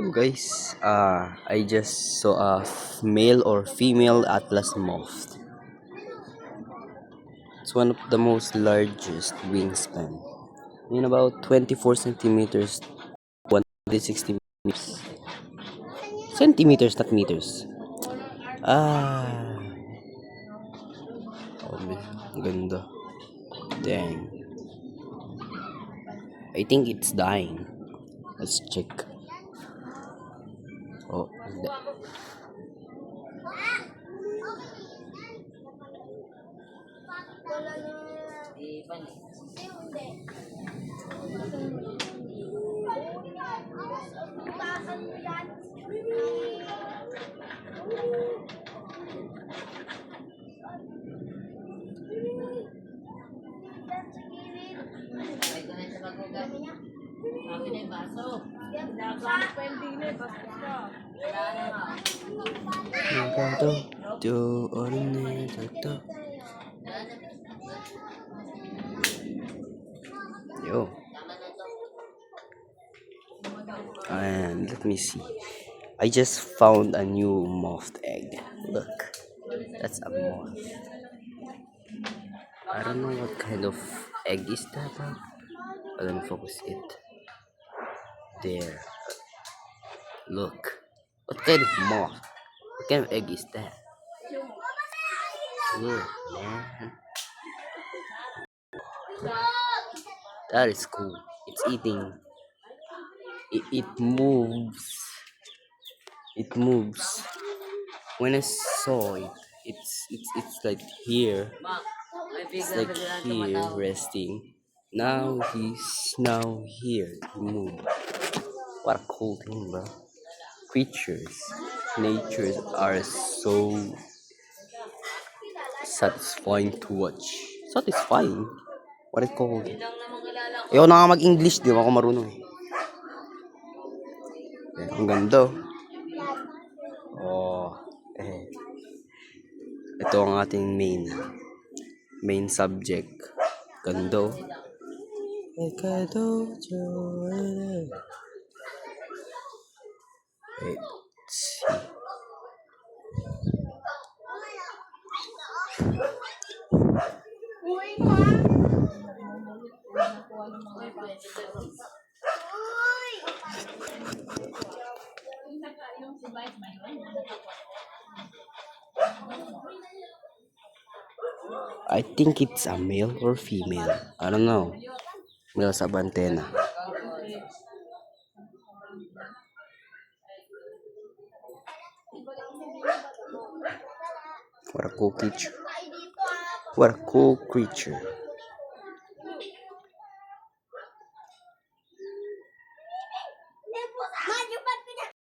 Hello guys, I just saw a male or female Atlas moth. It's one of the most largest wingspan. In about 24 centimeters, 160 meters. Centimeters, not meters. Ah, oh, ganda. Dang. I think it's dying. Let's check. Oh, yo. And let me see. I just found a new moth egg. Look, that's a moth. I don't know what kind of egg is that. But let me focus it. There. Look. What kind of moth? What kind of egg is that? Yeah, man. That is cool. It's eating. It moves. It moves. When I saw it, it's like here. It's like here resting. Now here. He moved. What a cool thing, bro. Creatures, natures are so satisfying to watch. Satisfying? What it called? Ayaw na nga mag-English, di ako marunong. Ang ganda. Oh, eh. Ito ang ating main subject. Ganda. Let's see. I think it's a male or female. I don't know. Male sabantena. What a cool creature. What a cool creature.